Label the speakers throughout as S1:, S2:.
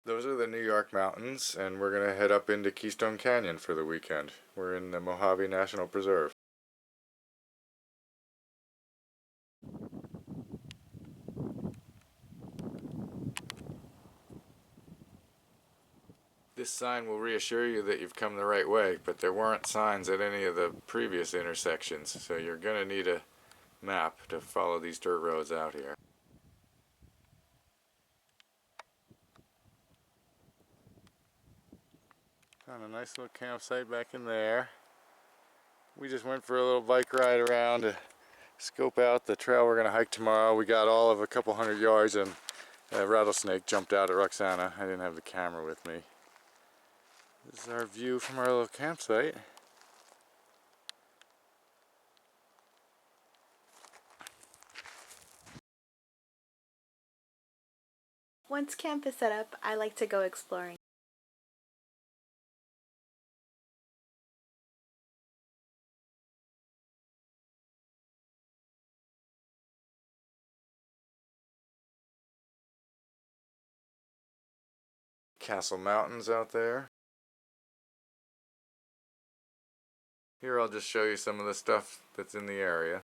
S1: Those are the New York mountains, and we're going to head up into Keystone Canyon for the weekend. We're in the Mojave National Preserve. This sign will reassure you that you've come the right way, but there weren't signs at any of the previous intersections, so you're going to need a map to follow these dirt roads out here. Found a nice little campsite back in there. We just went for a little bike ride around to scope out the trail we're going to hike tomorrow. We got all of a couple hundred yards and a rattlesnake jumped out at Roxana. I didn't have the camera with me. This is our view from our little campsite.
S2: Once camp is set up, I like to go exploring.
S1: Castle Mountains out there. Here I'll just show you some of the stuff that's in the area.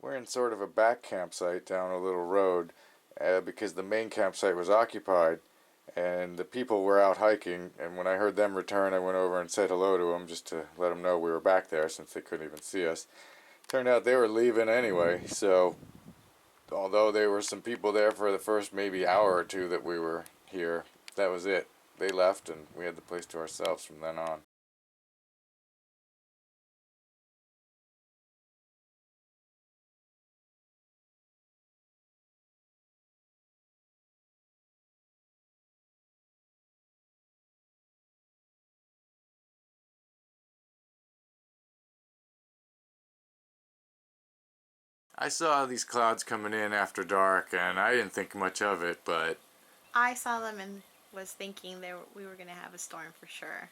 S1: We're in sort of a back campsite down a little road because the main campsite was occupied and the people were out hiking, and when I heard them return I went over and said hello to them just to let them know we were back there since they couldn't even see us. Turned out they were leaving anyway, so although there were some people there for the first maybe hour or two that we were here, that was it. They left and we had the place to ourselves from then on. I saw these clouds coming in after dark and I didn't think much of it, but
S2: I saw them and was thinking we were going to have a storm for sure.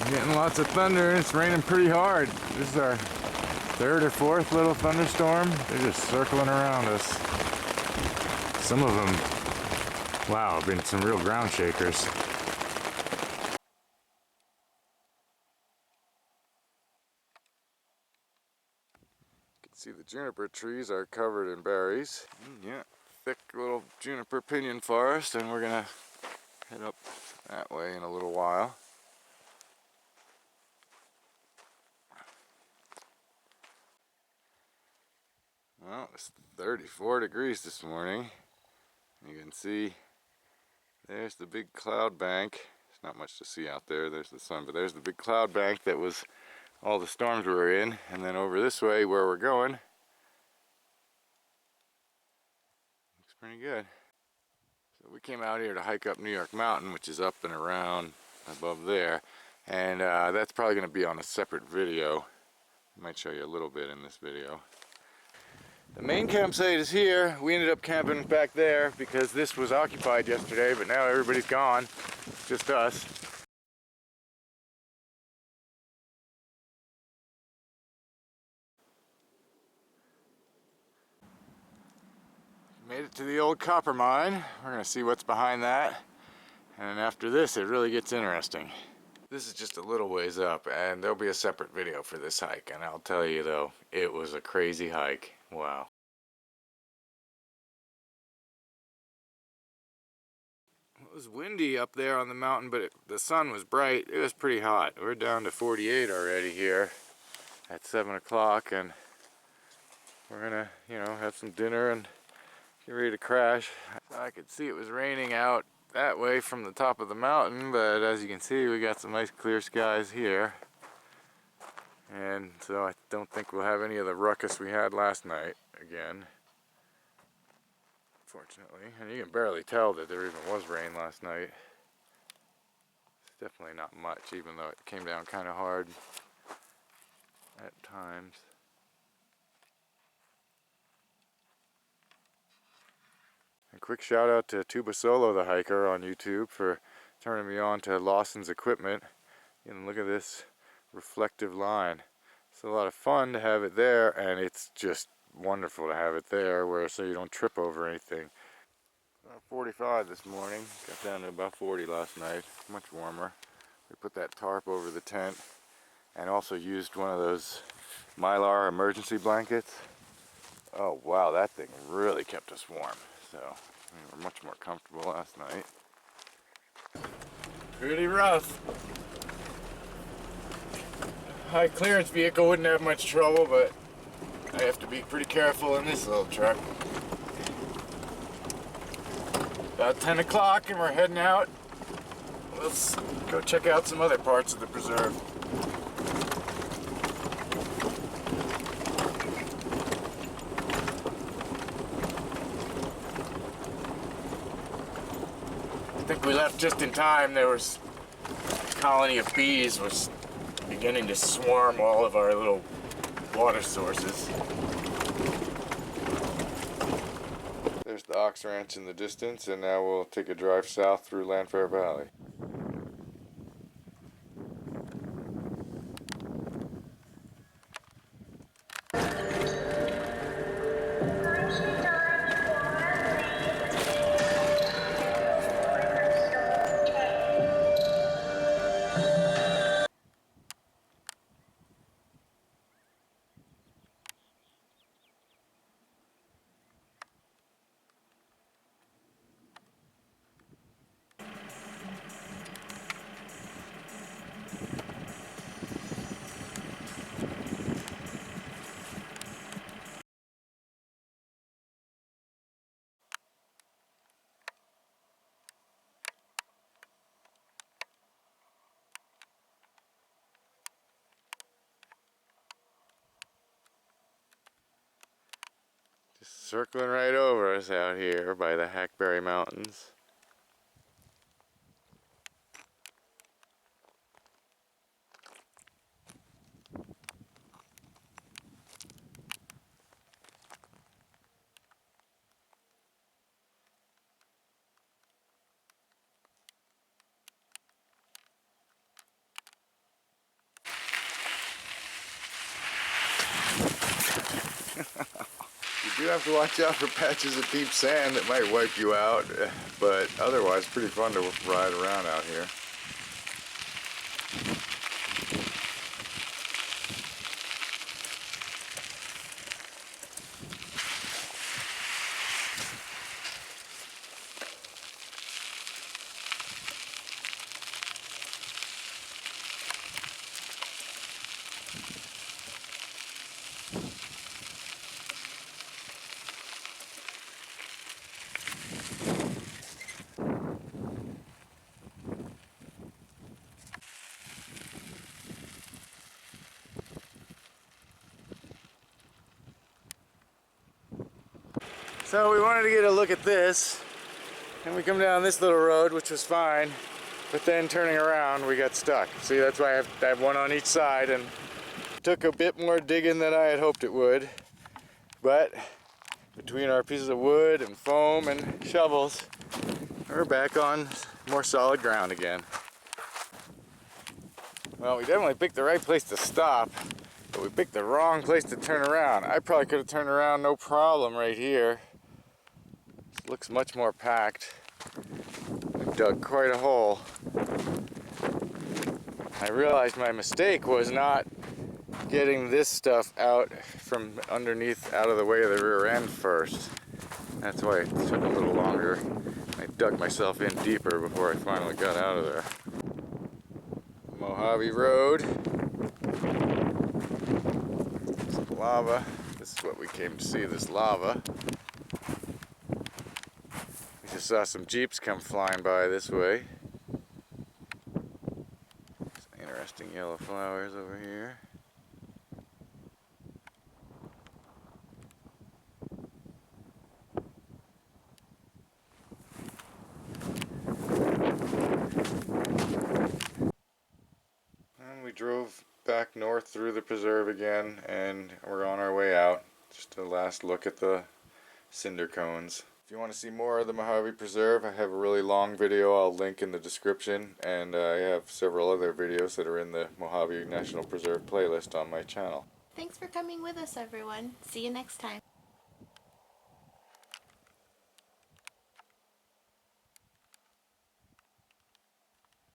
S1: I'm getting lots of thunder and it's raining pretty hard. This is our third or fourth little thunderstorm. They're just circling around us. Some of them, wow, have been some real ground shakers. You can see the juniper trees are covered in berries. Yeah, thick little juniper pinyon forest, and we're gonna head up that way in a little while. Well, it's 34 degrees this morning. You can see there's the big cloud bank. There's not much to see out there. There's the sun, but there's the big cloud bank that was all the storms we were in. And then over this way where we're going, looks pretty good. So we came out here to hike up New York Mountain, which is up and around above there. And that's probably going to be on a separate video. I might show you a little bit in this video. The main campsite is here. We ended up camping back there because this was occupied yesterday, but now everybody's gone. It's just us. Made it to the old copper mine. We're gonna see what's behind that. And after this, it really gets interesting. This is just a little ways up, and there'll be a separate video for this hike. And I'll tell you though, it was a crazy hike. Wow. was windy up there on the mountain, but the sun was bright. It was pretty hot. We're down to 48 already here at 7 o'clock, and we're gonna, have some dinner and get ready to crash. I could see it was raining out that way from the top of the mountain, but as you can see, we got some nice clear skies here. And so I don't think we'll have any of the ruckus we had last night again, fortunately. And you can barely tell that there even was rain last night. It's definitely not much, even though it came down kind of hard at times. A quick shout out to Tuba Solo the hiker on YouTube for turning me on to Lawson's equipment. And look at this reflective line. It's a lot of fun to have it there, and it's just wonderful to have it there where so you don't trip over anything. About 45 this morning, got down to about 40 last night, much warmer. We put that tarp over the tent and also used one of those Mylar emergency blankets. Oh wow, that thing really kept us warm. So we were much more comfortable last night. Pretty rough. High clearance vehicle wouldn't have much trouble, but I have to be pretty careful in this little truck. About 10 o'clock and we're heading out. Let's go check out some other parts of the preserve. I think we left just in time. There was a colony of bees was beginning to swarm all of our little water sources. There's the Ox Ranch in the distance, and now we'll take a drive south through Landfair Valley. Just circling right over us out here by the Hackberry Mountains. You do have to watch out for patches of deep sand that might wipe you out, but otherwise pretty fun to ride around out here. So we wanted to get a look at this, and we come down this little road, which was fine, but then turning around we got stuck. See, that's why I have one on each side, and it took a bit more digging than I had hoped it would, but between our pieces of wood and foam and shovels, we're back on more solid ground again. Well, we definitely picked the right place to stop, but we picked the wrong place to turn around. I probably could have turned around no problem right here. It looks much more packed. We dug quite a hole. I realized my mistake was not getting this stuff out from underneath, out of the way of the rear end first. That's why it took a little longer. I dug myself in deeper before I finally got out of there. Mojave Road. Some lava. This is what we came to see, this lava. We just saw some Jeeps come flying by this way. Some interesting yellow flowers over here. And we drove back north through the preserve again, and we're on our way out. Just a last look at the cinder cones. If you want to see more of the Mojave Preserve, I have a really long video I'll link in the description, and I have several other videos that are in the Mojave National Preserve playlist on my channel.
S2: Thanks for coming with us, everyone. See you next time.